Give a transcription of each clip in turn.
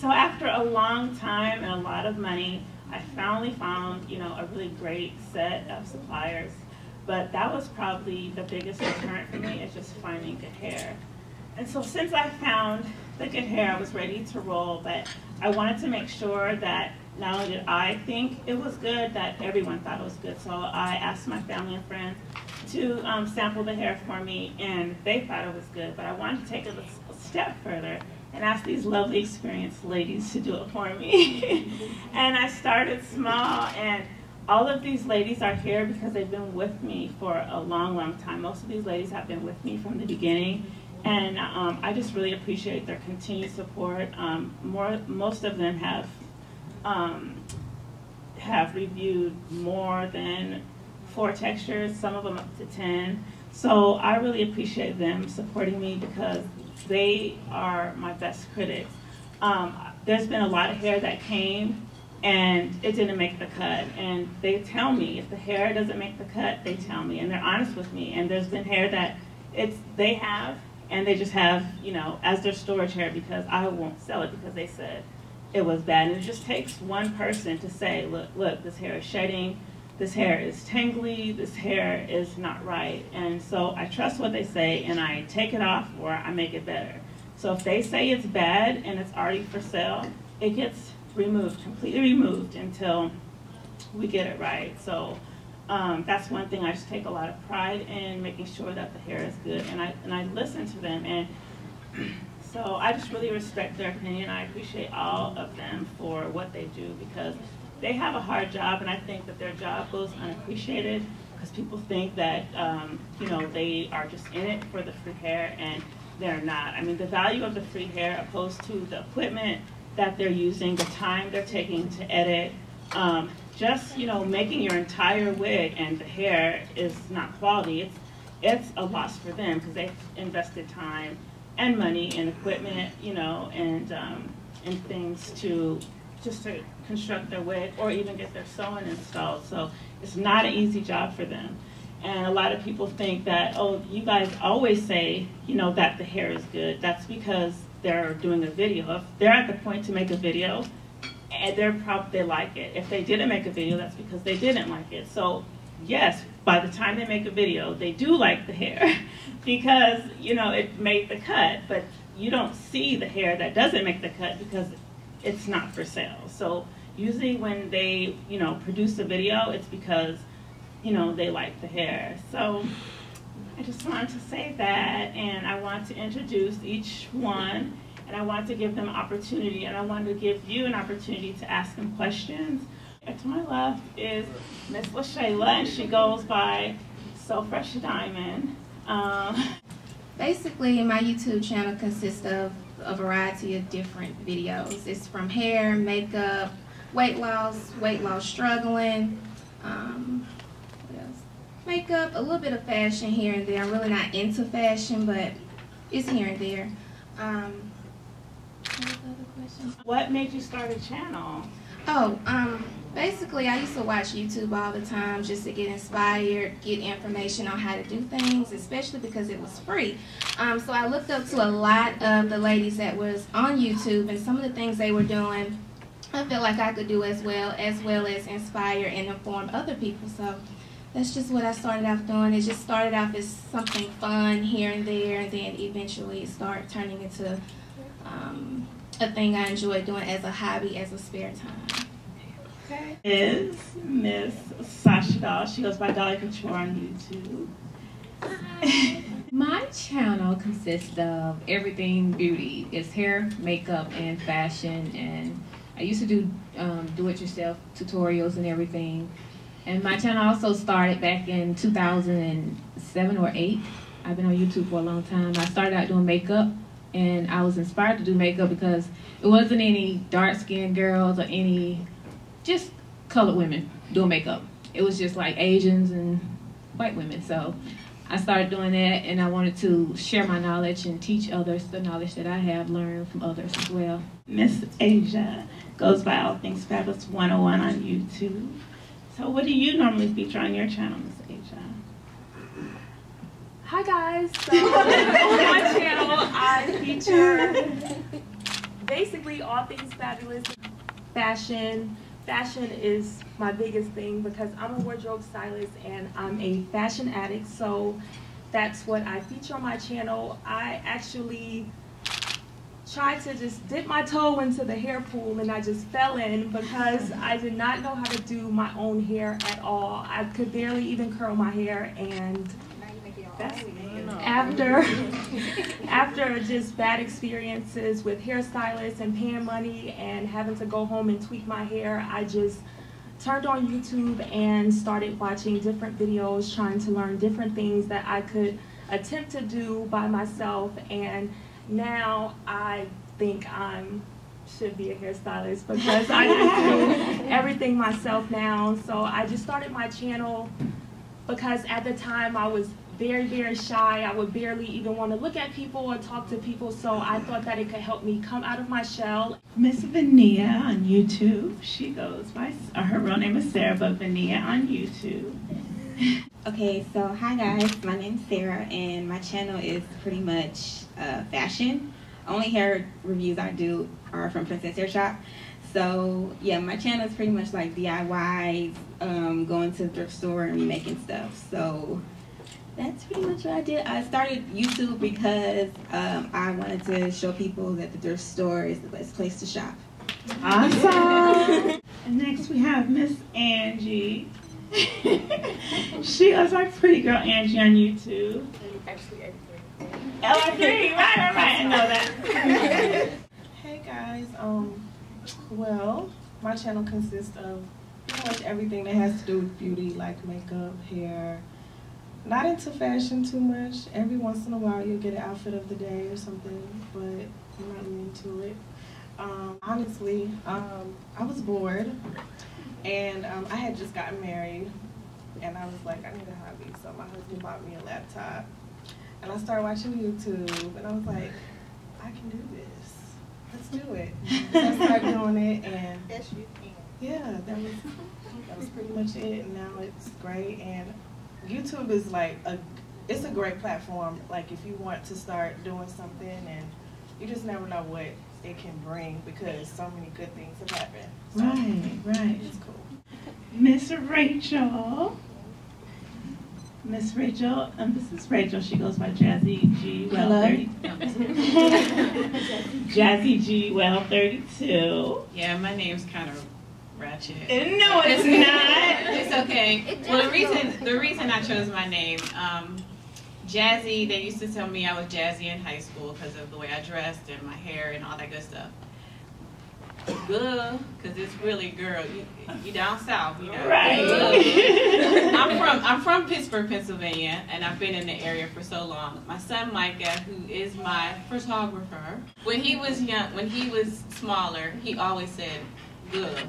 So after a long time and a lot of money, I finally found, you know, a really great set of suppliers. But that was probably the biggest deterrent for me, is just finding good hair. And so since I found the good hair, I was ready to roll, but I wanted to make sure that not only did I think it was good, that everyone thought it was good. So I asked my family and friends to sample the hair for me, and they thought it was good. But I wanted to take it a step further and ask these lovely, experienced ladies to do it for me. And I started small, and all of these ladies are here because they've been with me for a long, long time. Most of these ladies have been with me from the beginning, and I just really appreciate their continued support. Most of them have reviewed more than 4 textures, some of them up to 10. So I really appreciate them supporting me because they are my best critics. There's been a lot of hair that came and it didn't make the cut, and they tell me if the hair doesn't make the cut, they tell me, and they're honest with me. And there's been hair that they have, and they just have, you know, as their storage hair because I won't sell it because they said it was bad. And it just takes one person to say, look, this hair is shedding, this hair is tangly, this hair is not right. And so I trust what they say, and I take it off or I make it better. So if they say it's bad and it's already for sale, it gets removed, completely removed until we get it right. So that's one thing I just take a lot of pride in, making sure that the hair is good, and I listen to them. And so I just really respect their opinion. I appreciate all of them for what they do because they have a hard job, and I think that their job goes unappreciated because people think that you know, they are just in it for the free hair, and they're not. I mean, the value of the free hair opposed to the equipment that they're using, the time they're taking to edit, just, you know, making your entire wig and the hair is not quality. It's a loss for them because they've invested time and money and equipment, you know, and things just to construct their wig or even get their sewing installed. So it's not an easy job for them. And a lot of people think that, oh, you guys always say, you know, that the hair is good. That's because they're doing a video. If they're at the point to make a video, and they like it. If they didn't make a video, that's because they didn't like it. So yes, by the time they make a video, they do like the hair because, you know, it made the cut, but you don't see the hair that doesn't make the cut because it's not for sale. So usually when they, you know, produce a video, it's because, you know, they like the hair. So I just wanted to say that, and I want to introduce each one, and I want to give them opportunity, and I want to give you an opportunity to ask them questions. And to my left is Miss LaShayla, and she goes by So Fresh Diamond. Basically, my YouTube channel consists of a variety of different videos. It's from hair, makeup, weight loss struggling, what else? Makeup, a little bit of fashion here and there. I'm really not into fashion, but it's here and there. What was the other question? What made you start a channel? Oh, basically I used to watch YouTube all the time just to get inspired, get information on how to do things, especially because it was free. So I looked up to a lot of the ladies that was on YouTube, and some of the things they were doing I felt like I could do as well as inspire and inform other people. So that's just what I started off doing. It just started off as something fun here and there, and then eventually it started turning into a thing I enjoy doing as a hobby, as a spare time. Okay. Is Miss Sasha. She goes by Dolly Couture on YouTube. Hi. My channel consists of everything beauty. It's hair, makeup, and fashion, and I used to do do-it-yourself tutorials and everything. And my channel also started back in 2007 or 8. I've been on YouTube for a long time. I started out doing makeup, and I was inspired to do makeup because it wasn't any dark-skinned girls or any just colored women doing makeup. It was just like Asians and white women. So I started doing that, and I wanted to share my knowledge and teach others the knowledge that I have learned from others as well. Miss Asia goes by All Things Fabulous 101 on YouTube. So what do you normally feature on your channel, Miss Asia? Hi guys, so on my channel I feature basically all things fabulous. Fashion is my biggest thing because I'm a wardrobe stylist and I'm a fashion addict, so that's what I feature on my channel. I actually tried to just dip my toe into the hair pool and I just fell in because I did not know how to do my own hair at all. I could barely even curl my hair, and after just bad experiences with hairstylists and paying money and having to go home and tweak my hair, I just turned on YouTube and started watching different videos, trying to learn different things that I could attempt to do by myself. And now I think I should be a hairstylist because I just do everything myself now. So I just started my channel because at the time I was very, very shy. I would barely even want to look at people or talk to people, so I thought that it could help me come out of my shell. Miss Vania on YouTube. She goes by, her real name is Sarah, but Vania on YouTube. Okay, so hi guys, my name is Sarah and my channel is pretty much fashion. Only hair reviews I do are from Princess Hair Shop. So yeah, my channel is pretty much like DIYs, going to the thrift store and remaking stuff. So that's pretty much what I did. I started YouTube because I wanted to show people that the thrift store is the best place to shop. Awesome. And next we have Miss Angie. She goes by Pretty Girl Angie on YouTube. Actually, everything. L3, right, I know that. Hey guys, well, my channel consists of pretty much everything that has to do with beauty, like makeup, hair. Not into fashion too much. Every once in a while you'll get an outfit of the day or something, but I'm not really into it. Honestly, I was bored and I had just gotten married and I was like, I need a hobby. So my husband bought me a laptop and I started watching YouTube and I was like, I can do this. Let's do it. So I started doing it and yeah, that was pretty much it, and now it's great. And YouTube is like it's a great platform, like if you want to start doing something and you just never know what it can bring because so many good things have happened. So Right. It's cool. Miss Rachel. Miss Rachel, this is Rachel, she goes by Jazzy G. Well 30. Jazzy G. Well 32. Yeah, my name's kind of ratchet. No, it's not. It's okay. Well, the reason I chose my name, Jazzy, they used to tell me I was jazzy in high school because of the way I dressed and my hair and all that good stuff. Good, because it's really girl. You down south, you know. Right. I'm from Pittsburgh, Pennsylvania, and I've been in the area for so long. My son Micah, who is my photographer, when he was young, when he was smaller, he always said good.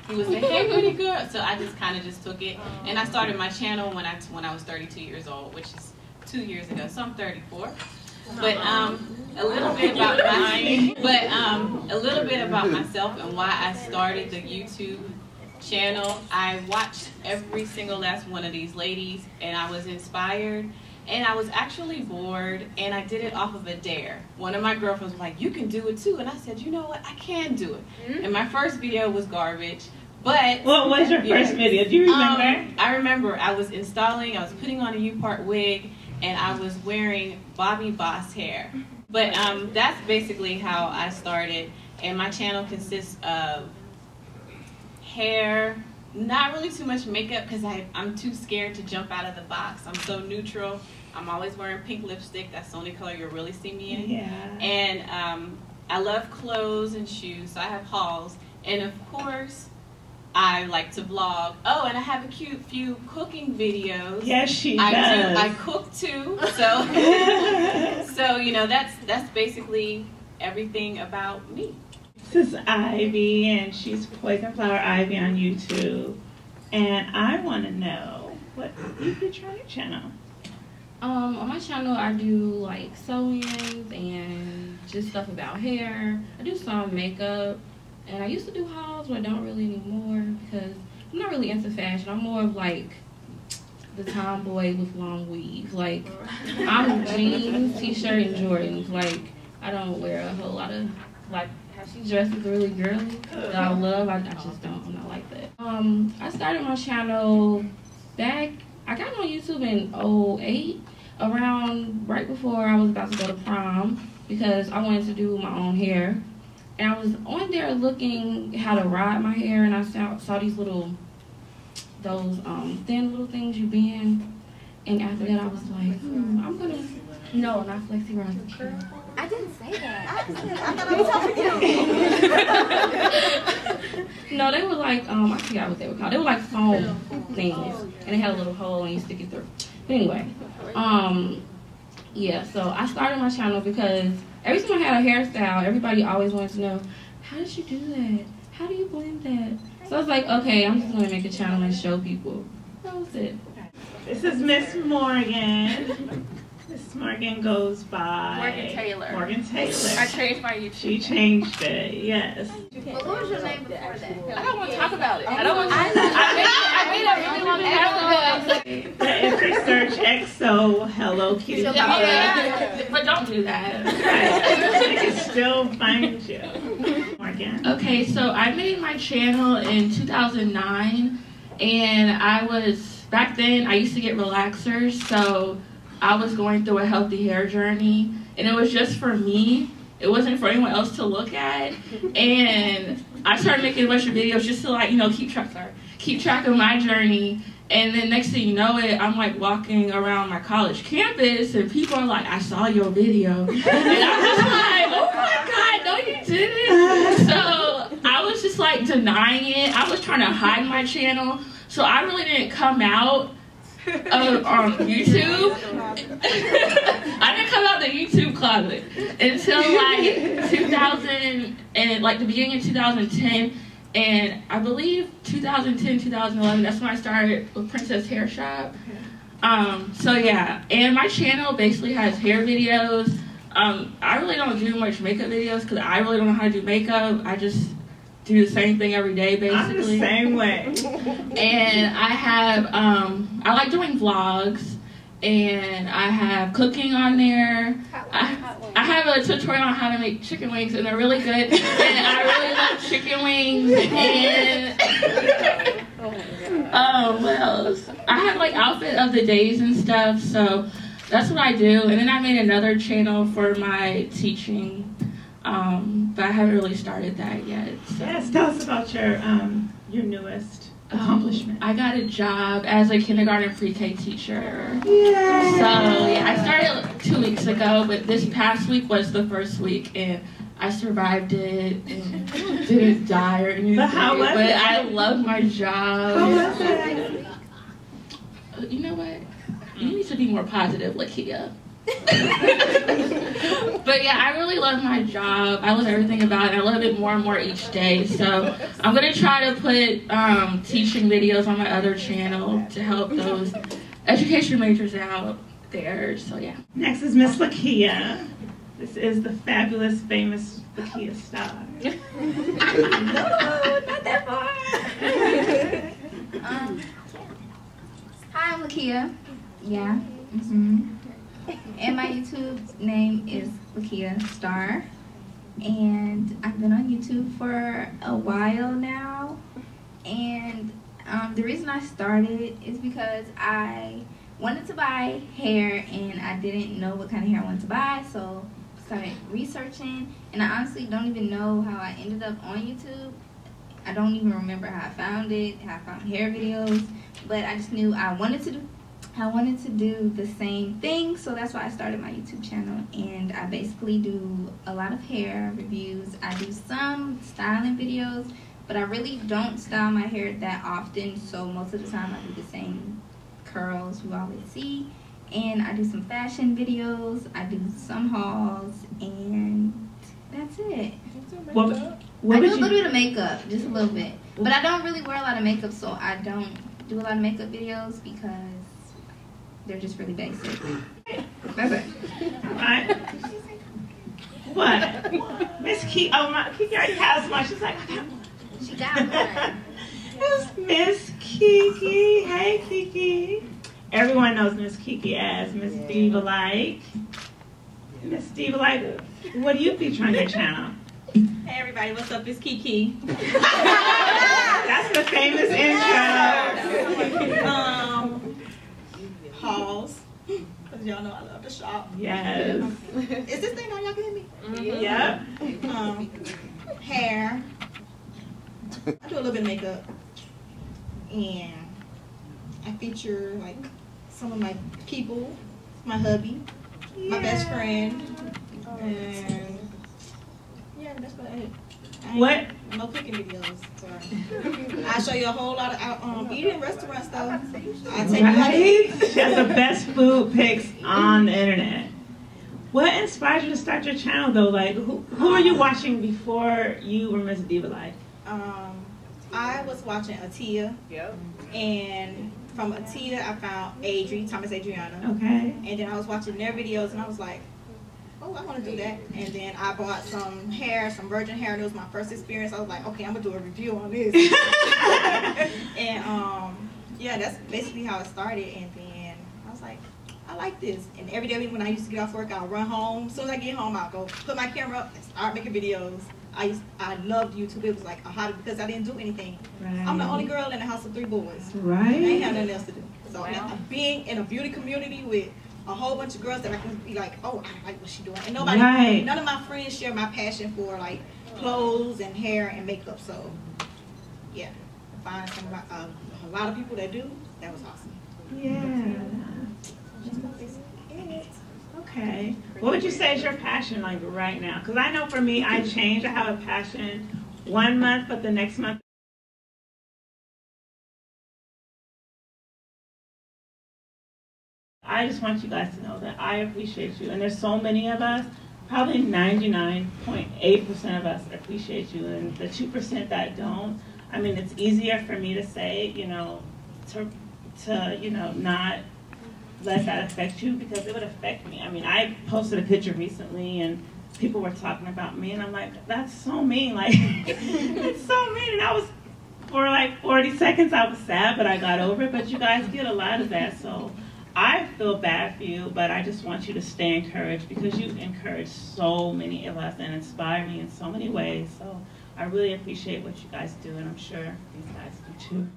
He was a hey pretty girl. So I just kind of just took it, and I started my channel when I was 32 years old, which is 2 years ago. So I'm 34. But a little bit about myself and why I started the YouTube channel. I watched every single last one of these ladies, and I was inspired, and I was actually bored, and I did it off of a dare. One of my girlfriends was like, "You can do it too," and I said, "You know what? I can do it." And my first video was garbage. But what was your first video? Do you remember? I remember I was putting on a U-part wig, and I was wearing Bobby Boss hair. But that's basically how I started. And my channel consists of hair, not really too much makeup because I'm too scared to jump out of the box. I'm so neutral. I'm always wearing pink lipstick. That's the only color you'll really see me in. Yeah. And I love clothes and shoes, so I have hauls. And of course, I like to vlog. Oh, and I have a cute few cooking videos. Yes, she does. I cook too. So, so you know, that's basically everything about me. This is Ivy, and she's Poison Flower Ivy on YouTube. And I want to know what you feature on your channel. On my channel, I do like sewings and just stuff about hair. I do some makeup. And I used to do hauls, but I don't really anymore because I'm not really into fashion. I'm more of like the tomboy with long weave. Like, I'm jeans, t-shirt, and Jordans. Like, I don't wear a whole lot of, like, how she dresses really girly that I love. I just don't. I'm not like that. I started my channel back, I got on YouTube in 2008, around right before I was about to go to prom, because I wanted to do my own hair. And I was on there looking how to ride my hair, and I saw these thin little things you bend. And after that, I was like, I'm gonna, no, not flexi rod. I didn't say that. I thought I was talking to you. No, they were like, I forgot what they were called. They were like foam things, and they had a little hole and you stick it through. But anyway, yeah, so I started my channel because every time I had a hairstyle, everybody always wanted to know, how did you do that? How do you blend that? So I was like, okay, I'm just gonna make a channel and show people. That was it. This is Miss Morgan. Miss Morgan goes by Morgan Taylor. Morgan Taylor. I changed my YouTube. She changed it, yes. Well, what was your name before that? I don't want to talk about it. I don't want to. I made a really long time ago. If you search XO Hello Kitty, But don't do that. right, they can still find you. Morgan. Okay, so I made my channel in 2009, and back then I used to get relaxers, so I was going through a healthy hair journey, and it was just for me. It wasn't for anyone else to look at, and I started making a bunch of videos just to, like, keep track of my journey. And then next thing you know it, I'm like walking around my college campus, and people are like, I saw your video. And I'm just like, oh my God, no you didn't. So I was just like denying it. I was trying to hide my channel. So I really didn't come out on YouTube. I didn't come out the YouTube closet until like 2000 and like the beginning of 2010. And I believe 2010, 2011, that's when I started with Princess Hair Shop. So yeah, and my channel basically has hair videos. I really don't do much makeup videos because I really don't know how to do makeup. I just do the same thing every day, basically. I'm the same way. And I have, I like doing vlogs, and I have cooking on there. I have a tutorial on how to make chicken wings, and they're really good. And I really love chicken wings. And what else? I have like outfit of the days and stuff, so that's what I do. And then I made another channel for my teaching, but I haven't really started that yet. So. Yes, tell us about your newest accomplishment. I got a job as a kindergarten pre-K teacher. Yay. So yeah, I started 2 weeks ago, but this past week was the first week, and I survived it and didn't die or anything. But how was it? I love my job. How was it? You know what? You need to be more positive, Leakia. But yeah, I really love my job. I love everything about it. I love it more and more each day. So I'm gonna try to put teaching videos on my other channel to help those education majors out there. So yeah. Next is Miss Leakia. This is the fabulous, famous Leakia star. No, not that far. Hi, I'm Leakia. Yeah. And my YouTube name is Leakia Star. And I've been on YouTube for a while now. And the reason I started is because I wanted to buy hair and I didn't know what kind of hair I wanted to buy. So I started researching. And I honestly don't even know how I ended up on YouTube. I don't even remember how I found it, how I found hair videos. But I just knew I wanted to do the same thing, so that's why I started my YouTube channel. And I basically do a lot of hair reviews. I do some styling videos, but I really don't style my hair that often, so most of the time I do the same curls you always see. And I do some fashion videos, I do some hauls, and that's it. What I do a little bit of makeup, just a little bit. But I don't really wear a lot of makeup, so I don't do a lot of makeup videos because they're just really basic. That's it. Right. What? Miss Kiki. Oh, Kiki already has one. She's like, I got one. She got one. It's Miss Kiki. Hey, Kiki. Everyone knows Miss Kiki as Miss Diva Like. Miss Diva Light, what do you feature on your channel? Hey everybody, what's up? It's Kiki. That's the famous intro. Hauls, because y'all know I love to shop. Yes. Is this thing on? Y'all can hear me? Mm-hmm. Yep. Hair. I do a little bit of makeup. And I feature like some of my people, my hubby, my best friend, and yeah, that's about it. What? No cooking videos. Sorry. I show you a whole lot of eating restaurant stuff. I take Right? She has the best food pics on the internet. What inspired you to start your channel though? Like, who were you watching before you were Miss Diva Life? I was watching Atia. Yep. And from Atia, I found Thomas Adriana. Okay. And then I was watching their videos, and I was like, oh, I want to do that. And then I bought some hair, some virgin hair, and it was my first experience. I was like, okay, I'm going to do a review on this. And, yeah, that's basically how it started. And then I was like, I like this. And every day when I used to get off work, I'll run home. As soon as I get home, I'll go put my camera up and start making videos. I loved YouTube. It was like a hobby because I didn't do anything. Right. I'm the only girl in the house of 3 boys. Right. I ain't have nothing else to do. So now, being in a beauty community with a whole bunch of girls that I can be like, oh, I like what she's doing. And nobody, none of my friends share my passion for like clothes and hair and makeup. So yeah, find some a lot of people that do. That was awesome. Yeah. Okay. What would you say is your passion like right now? Because I know for me, I changed. I have a passion one month, but the next month. I just want you guys to know that I appreciate you. And there's so many of us, probably 99.8% of us appreciate you. And the 2% that don't, I mean, it's easier for me to say, you know, to you know, not let that affect you because it would affect me. I mean, I posted a picture recently and people were talking about me and I'm like, that's so mean. Like, it's so mean. And I was, for like 40 seconds, I was sad, but I got over it. But you guys get a lot of that, so I feel bad for you, but I just want you to stay encouraged because you encourage so many of us and inspire me in so many ways. So I really appreciate what you guys do, and I'm sure these guys do too.